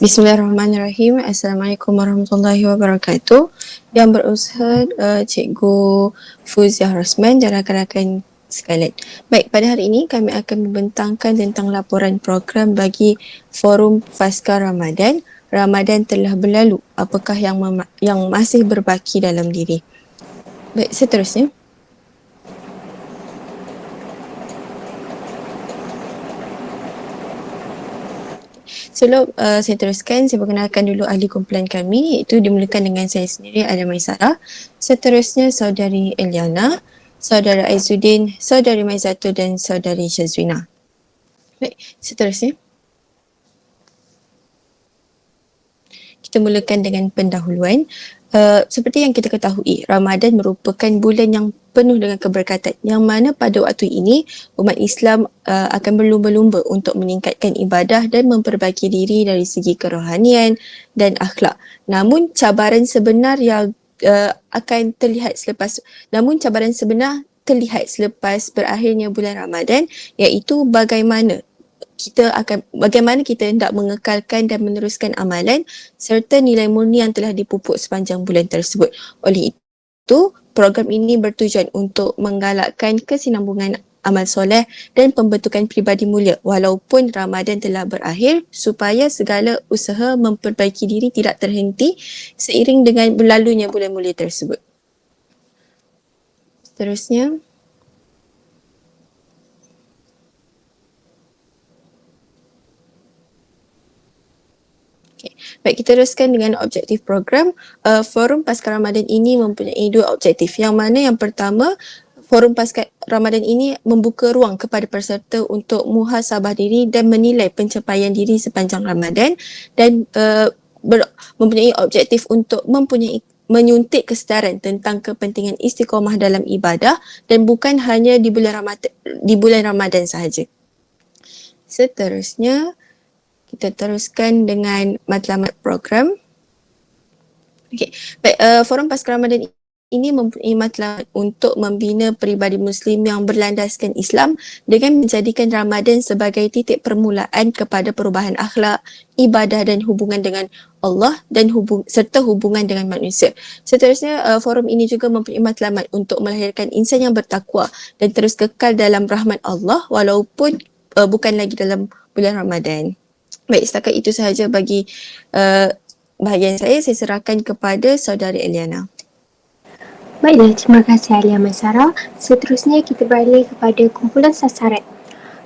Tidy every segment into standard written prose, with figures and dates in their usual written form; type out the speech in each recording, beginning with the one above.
Bismillahirrahmanirrahim. Assalamualaikum warahmatullahi wabarakatuh. Yang berusaha Cikgu Fuziah Rosman dan rakan-rakan sekalian. Baik, pada hari ini kami akan membentangkan tentang laporan program bagi Forum Pasca Ramadan. Ramadan telah berlalu. Apakah yang masih berbaki dalam diri? Baik, seterusnya. Sebelum saya teruskan, saya perkenalkan dulu ahli kumpulan kami, iaitu dimulakan dengan saya sendiri, Ada Maisarah. Seterusnya, Saudari Eliana, Saudara Aizuddin, Saudari Maizatul dan Saudari Syazwina. Baik, seterusnya. Kita mulakan dengan pendahuluan. Seperti yang kita ketahui, Ramadan merupakan bulan yang penuh dengan keberkatan, yang mana pada waktu ini umat Islam akan berlumba-lumba untuk meningkatkan ibadah dan memperbaiki diri dari segi kerohanian dan akhlak. Namun cabaran sebenar terlihat selepas berakhirnya bulan Ramadan, iaitu bagaimana kita hendak mengekalkan dan meneruskan amalan serta nilai murni yang telah dipupuk sepanjang bulan tersebut. Oleh itu, program ini bertujuan untuk menggalakkan kesinambungan amal soleh dan pembentukan pribadi mulia walaupun Ramadan telah berakhir, supaya segala usaha memperbaiki diri tidak terhenti seiring dengan berlalunya bulan mulia tersebut. Seterusnya. Baik, kita teruskan dengan objektif program. Forum Pasca Ramadan ini mempunyai dua objektif. Yang mana yang pertama, Forum Pasca Ramadan ini membuka ruang kepada peserta untuk muhasabah diri dan menilai pencapaian diri sepanjang Ramadan, dan mempunyai objektif untuk menyuntik kesedaran tentang kepentingan istiqamah dalam ibadah dan bukan hanya di bulan Ramadan sahaja. Seterusnya, kita teruskan dengan matlamat program. Okey, baik, Forum Pasca Ramadan ini mempunyai matlamat untuk membina peribadi Muslim yang berlandaskan Islam dengan menjadikan Ramadan sebagai titik permulaan kepada perubahan akhlak, ibadah dan hubungan dengan Allah dan serta hubungan dengan manusia. Seterusnya, forum ini juga mempunyai matlamat untuk melahirkan insan yang bertakwa dan terus kekal dalam rahmat Allah walaupun bukan lagi dalam bulan Ramadan. Baik, setakat itu sahaja bagi bahagian saya serahkan kepada Saudari Eliana. Baiklah, terima kasih Alia Maisarah. Seterusnya kita beralih kepada kumpulan sasaran.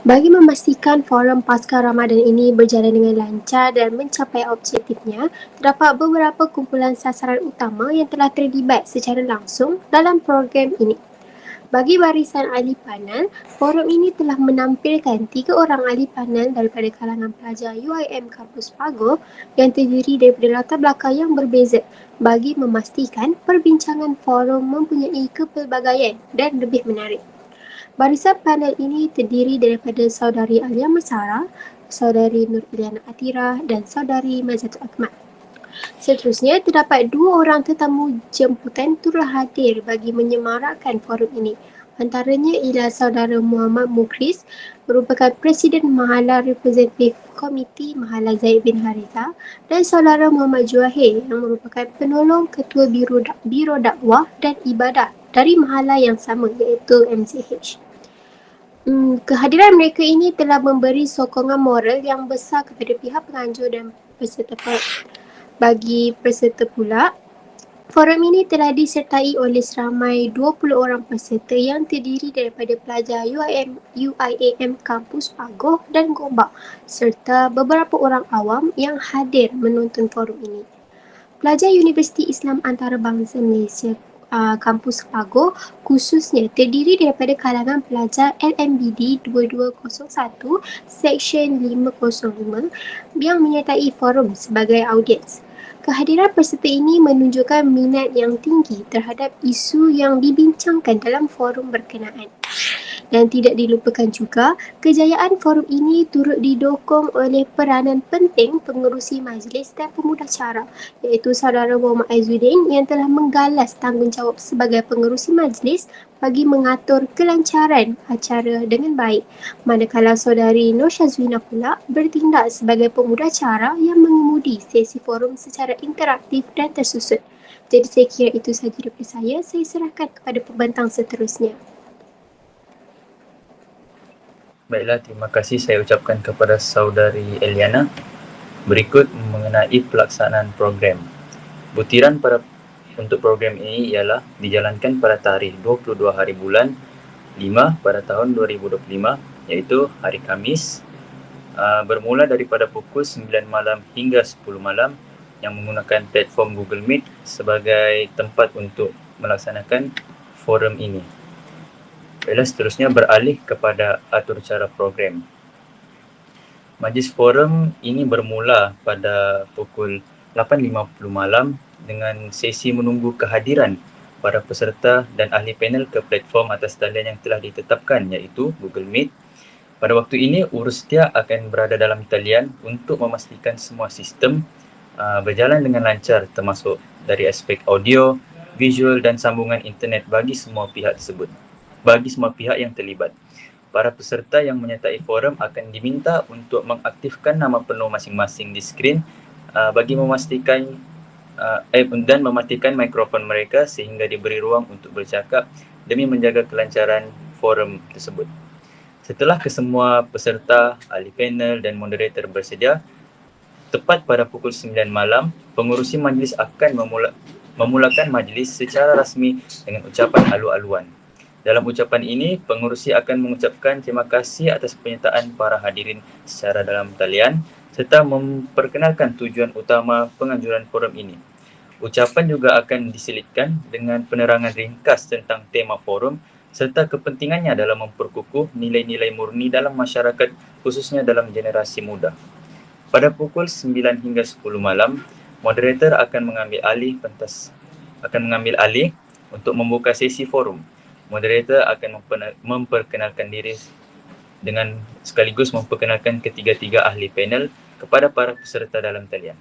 Bagi memastikan forum Pasca Ramadan ini berjalan dengan lancar dan mencapai objektifnya, terdapat beberapa kumpulan sasaran utama yang telah terlibat secara langsung dalam program ini. Bagi barisan ahli panel, forum ini telah menampilkan 3 orang ahli panel daripada kalangan pelajar UIM Kampus Pagoh yang terdiri daripada latar belakang yang berbeza bagi memastikan perbincangan forum mempunyai kepelbagaian dan lebih menarik. Barisan panel ini terdiri daripada Saudari Alia Maisarah, Saudari Nur Iliana Atirah dan Saudari Maizatul Akmal. Seterusnya, terdapat 2 orang tetamu jemputan turut hadir bagi menyemarakkan forum ini. Antaranya ialah Saudara Muhammad Mukris, merupakan Presiden Mahalah Representative Komiti Mahalah Zaid bin Haritha, dan Saudara Muhammad Juahir yang merupakan penolong Ketua Biro Dakwah dan Ibadah dari Mahalah yang sama, iaitu MCH. Kehadiran mereka ini telah memberi sokongan moral yang besar kepada pihak penganjur dan peserta forum. Bagi peserta pula, forum ini telah disertai oleh seramai 20 orang peserta yang terdiri daripada pelajar UIAM Kampus Pagoh dan Gombak serta beberapa orang awam yang hadir menonton forum ini. Pelajar Universiti Islam Antarabangsa Malaysia Kampus Pagoh khususnya terdiri daripada kalangan pelajar LMBD 2201 Seksyen 505 yang menyertai forum sebagai audiens. Kehadiran peserta ini menunjukkan minat yang tinggi terhadap isu yang dibincangkan dalam forum berkenaan. Dan tidak dilupakan juga, kejayaan forum ini turut didukung oleh peranan penting pengerusi majlis dan pemudacara, iaitu Saudara Muhammad Aizuddin yang telah menggalas tanggungjawab sebagai pengerusi majlis bagi mengatur kelancaran acara dengan baik. Manakala Saudari Nur Syazwina pula bertindak sebagai pemudacara yang mengemudi sesi forum secara interaktif dan tersusun. Jadi saya kira itu sahaja daripada saya serahkan kepada pembentang seterusnya. Baiklah, terima kasih saya ucapkan kepada Saudari Eliana. Berikut mengenai pelaksanaan program. Butiran untuk program ini ialah dijalankan pada tarikh 22 hari bulan 5 pada tahun 2025, iaitu hari Khamis, bermula daripada pukul 9 malam hingga 10 malam yang menggunakan platform Google Meet sebagai tempat untuk melaksanakan forum ini. Baiklah, seterusnya beralih kepada atur cara program. Majlis forum ini bermula pada pukul 8.50 malam dengan sesi menunggu kehadiran para peserta dan ahli panel ke platform atas talian yang telah ditetapkan, iaitu Google Meet. Pada waktu ini, urus setia akan berada dalam talian untuk memastikan semua sistem berjalan dengan lancar, termasuk dari aspek audio, visual dan sambungan internet bagi semua pihak yang terlibat. Para peserta yang menyertai forum akan diminta untuk mengaktifkan nama penuh masing-masing di skrin bagi memastikan dan mematikan mikrofon mereka sehingga diberi ruang untuk bercakap demi menjaga kelancaran forum tersebut. Setelah kesemua peserta, ahli panel dan moderator bersedia, tepat pada pukul 9 malam, pengurusi majlis akan memulakan majlis secara rasmi dengan ucapan alu-aluan. Dalam ucapan ini, pengurusi akan mengucapkan terima kasih atas penyertaan para hadirin secara dalam talian serta memperkenalkan tujuan utama penganjuran forum ini. Ucapan juga akan diselitkan dengan penerangan ringkas tentang tema forum serta kepentingannya dalam memperkukuh nilai-nilai murni dalam masyarakat, khususnya dalam generasi muda. Pada pukul 9 hingga 10 malam, moderator akan mengambil alih untuk membuka sesi forum. Moderator akan memperkenalkan diri dengan sekaligus memperkenalkan ketiga-tiga ahli panel kepada para peserta dalam talian.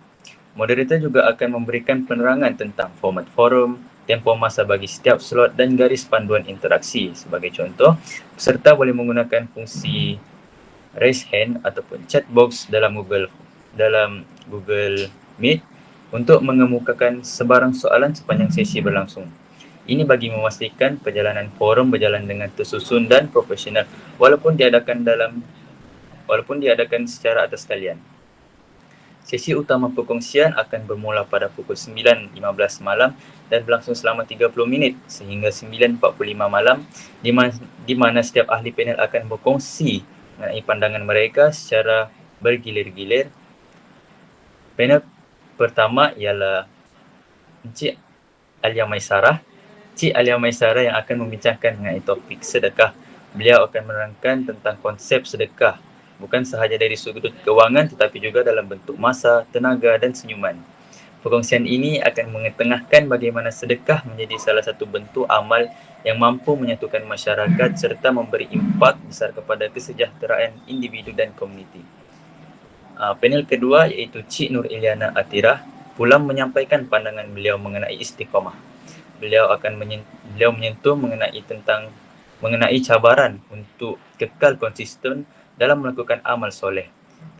Moderator juga akan memberikan penerangan tentang format forum, tempoh masa bagi setiap slot dan garis panduan interaksi. Sebagai contoh, peserta boleh menggunakan fungsi raise hand ataupun chat box dalam Google Meet untuk mengemukakan sebarang soalan sepanjang sesi berlangsung. Ini bagi memastikan perjalanan forum berjalan dengan tersusun dan profesional walaupun diadakan secara atas talian. Sesi utama perkongsian akan bermula pada pukul 9.15 malam dan berlangsung selama 30 minit sehingga 9.45 malam di mana setiap ahli panel akan berkongsi mengenai pandangan mereka secara bergilir-gilir. Panel pertama ialah Encik Alia Maisarah. Cik Alia Maisarah yang akan membincangkan mengenai topik sedekah. Beliau akan menerangkan tentang konsep sedekah, bukan sahaja dari sudut kewangan tetapi juga dalam bentuk masa, tenaga dan senyuman. Perkongsian ini akan mengetengahkan bagaimana sedekah menjadi salah satu bentuk amal yang mampu menyatukan masyarakat serta memberi impak besar kepada kesejahteraan individu dan komuniti. Panel kedua iaitu Cik Nur Iliana Atirah pula menyampaikan pandangan beliau mengenai istiqamah. Beliau menyentuh mengenai cabaran untuk kekal konsisten dalam melakukan amal soleh,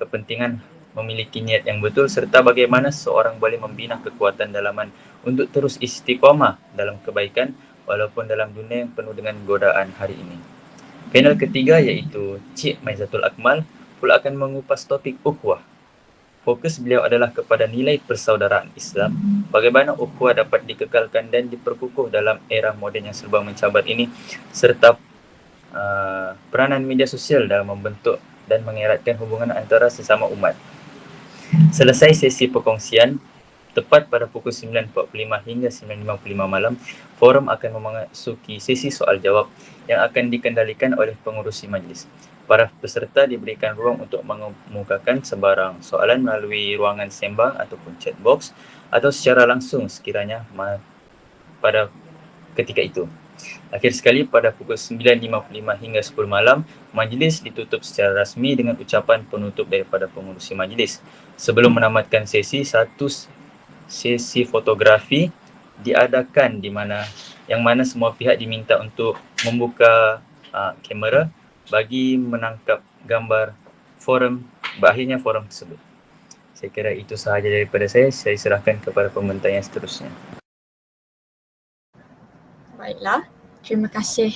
kepentingan memiliki niat yang betul serta bagaimana seorang boleh membina kekuatan dalaman untuk terus istiqamah dalam kebaikan walaupun dalam dunia yang penuh dengan godaan hari ini. Panel ketiga iaitu Cik Maizatul Akmal pula akan mengupas topik ukhuwah. Fokus beliau adalah kepada nilai persaudaraan Islam, bagaimana ukhuwah dapat dikekalkan dan diperkukuh dalam era moden yang serba mencabar ini serta peranan media sosial dalam membentuk dan mengeratkan hubungan antara sesama umat. Selesai sesi perkongsian, tepat pada pukul 9.45 hingga 9.55 malam, forum akan memasuki sesi soal jawab yang akan dikendalikan oleh pengurusi majlis. Para peserta diberikan ruang untuk mengemukakan sebarang soalan melalui ruangan sembang ataupun chat box atau secara langsung sekiranya pada ketika itu. Akhir sekali, pada pukul 9.55 hingga 10 malam, majlis ditutup secara rasmi dengan ucapan penutup daripada pengurusi majlis. Sebelum menamatkan sesi, satu sesi fotografi diadakan yang mana semua pihak diminta untuk membuka kamera bagi menangkap gambar berakhirnya forum tersebut. Saya kira itu sahaja daripada saya. Saya serahkan kepada pembentang yang seterusnya. Baiklah, terima kasih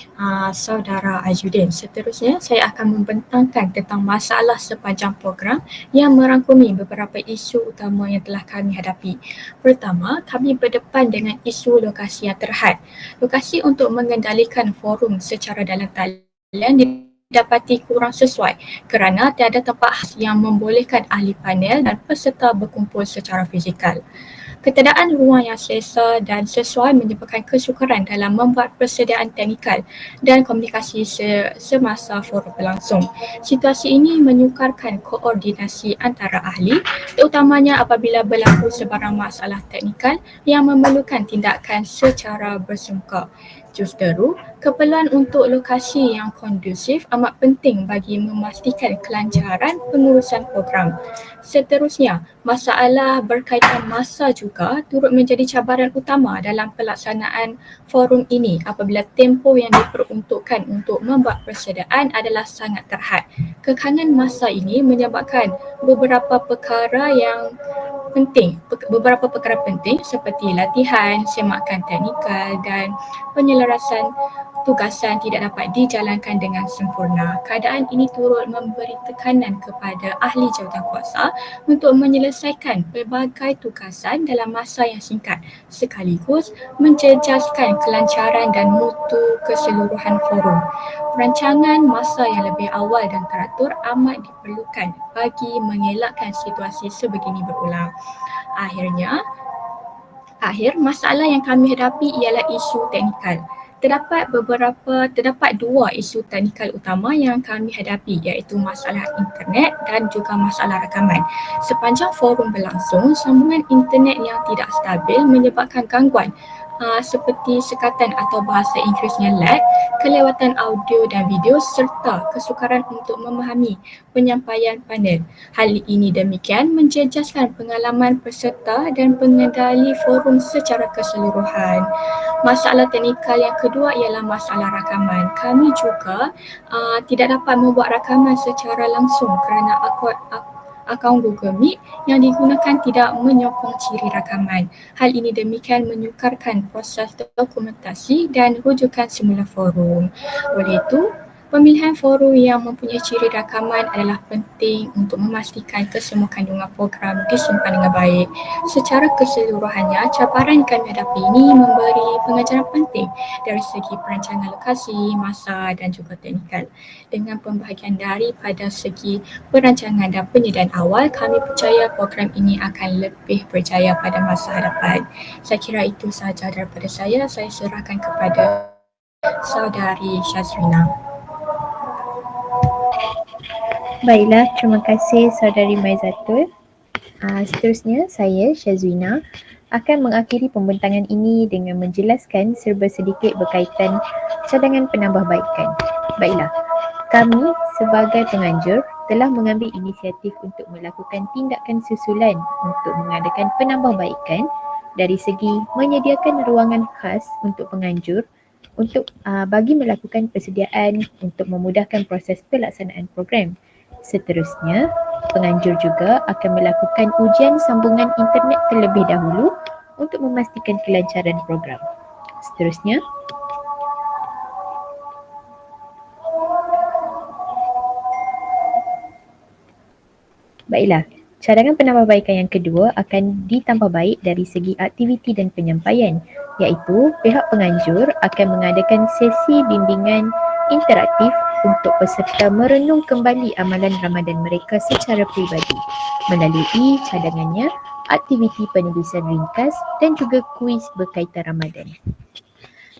Saudara Ajuddin. Seterusnya saya akan membentangkan tentang masalah sepanjang program yang merangkumi beberapa isu utama yang telah kami hadapi. Pertama, kami berdepan dengan isu lokasi yang terhad. Lokasi untuk mengendalikan forum secara dalam talian didapati kurang sesuai kerana tiada tempat khas yang membolehkan ahli panel dan peserta berkumpul secara fizikal. Keadaan ruang yang selesa dan sesuai menyebabkan kesukaran dalam membuat persediaan teknikal dan komunikasi semasa forum berlangsung. Situasi ini menyukarkan koordinasi antara ahli, terutamanya apabila berlaku sebarang masalah teknikal yang memerlukan tindakan secara bersungguh. Justeru, keperluan untuk lokasi yang kondusif amat penting bagi memastikan kelancaran pengurusan program. Seterusnya, masalah berkaitan masa juga turut menjadi cabaran utama dalam pelaksanaan forum ini apabila tempoh yang diperuntukkan untuk membuat persediaan adalah sangat terhad. Kekangan masa ini menyebabkan beberapa perkara penting seperti latihan, semakan teknikal dan penyelarasan tugasan tidak dapat dijalankan dengan sempurna. Keadaan ini turut memberi tekanan kepada ahli jawatankuasa untuk menyelesaikan pelbagai tugasan dalam masa yang singkat sekaligus menjejaskan kelancaran dan mutu keseluruhan forum. Perancangan masa yang lebih awal dan teratur amat diperlukan bagi mengelakkan situasi sebegini berulang. Akhir masalah yang kami hadapi ialah isu teknikal. Terdapat dua isu teknikal utama yang kami hadapi, iaitu masalah internet dan juga masalah rakaman. Sepanjang forum berlangsung, sambungan internet yang tidak stabil menyebabkan gangguan seperti sekatan atau bahasa Inggerisnya lag, kelewatan audio dan video serta kesukaran untuk memahami penyampaian panel. Hal ini demikian menjejaskan pengalaman peserta dan pengendali forum secara keseluruhan. Masalah teknikal yang kedua ialah masalah rakaman. Kami juga tidak dapat membuat rakaman secara langsung kerana akaun Google Meet yang digunakan tidak menyokong ciri rakaman. Hal ini demikian menyukarkan proses dokumentasi dan rujukan semula forum. Oleh itu, pemilihan forum yang mempunyai ciri rakaman adalah penting untuk memastikan kesemua kandungan program disimpan dengan baik. Secara keseluruhannya, cabaran yang kami hadapi ini memberi pengajaran penting dari segi perancangan lokasi, masa dan juga teknikal. Dengan pembahagian daripada segi perancangan dan penyediaan awal, kami percaya program ini akan lebih berjaya pada masa hadapan. Saya kira itu sahaja daripada saya. Saya serahkan kepada Saudari Syazrina. Baiklah, terima kasih Saudari Maizatul. Seterusnya, saya Syazwina akan mengakhiri pembentangan ini dengan menjelaskan serba sedikit berkaitan cadangan penambahbaikan. Baiklah, kami sebagai penganjur telah mengambil inisiatif untuk melakukan tindakan susulan untuk mengadakan penambahbaikan dari segi menyediakan ruangan khas untuk penganjur untuk bagi melakukan persediaan untuk memudahkan proses pelaksanaan program. Seterusnya, penganjur juga akan melakukan ujian sambungan internet terlebih dahulu untuk memastikan kelancaran program. Seterusnya, baiklah, cadangan penambahbaikan yang kedua akan ditambah baik dari segi aktiviti dan penyampaian, iaitu pihak penganjur akan mengadakan sesi bimbingan interaktif untuk peserta merenung kembali amalan Ramadan mereka secara peribadi melalui cadangannya, aktiviti penulisan ringkas dan juga kuis berkaitan Ramadan.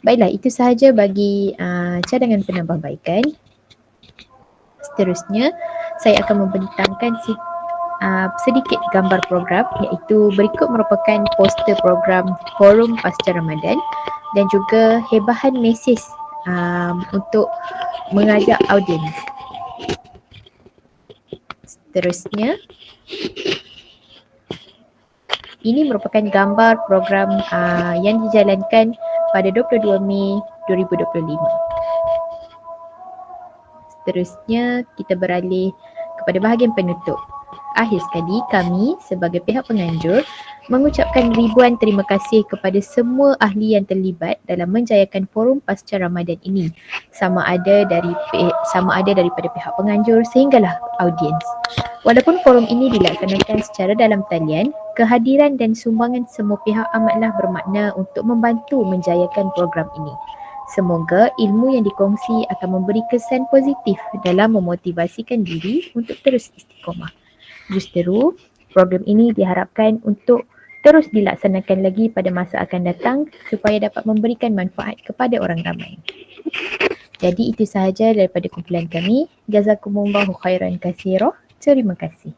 Baiklah, itu sahaja bagi cadangan penambahbaikan. Seterusnya, saya akan membentangkan sedikit gambar program, iaitu berikut merupakan poster program Forum Pasca Ramadan dan juga hebahan mesej untuk mengajak audiens. Seterusnya, ini merupakan gambar program yang dijalankan pada 22 Mei 2025. Seterusnya, kita beralih kepada bahagian penutup. Akhir sekali, kami sebagai pihak penganjur mengucapkan ribuan terima kasih kepada semua ahli yang terlibat dalam menjayakan forum pasca Ramadan ini, sama ada daripada pihak penganjur sehinggalah audiens. Walaupun forum ini dilaksanakan secara dalam talian, kehadiran dan sumbangan semua pihak amatlah bermakna untuk membantu menjayakan program ini. Semoga ilmu yang dikongsi akan memberi kesan positif dalam memotivasikan diri untuk terus istiqomah. Justeru, program ini diharapkan untuk terus dilaksanakan lagi pada masa akan datang supaya dapat memberikan manfaat kepada orang ramai. Jadi itu sahaja daripada kumpulan kami. Jazakumullahu khairan katsira. Terima kasih.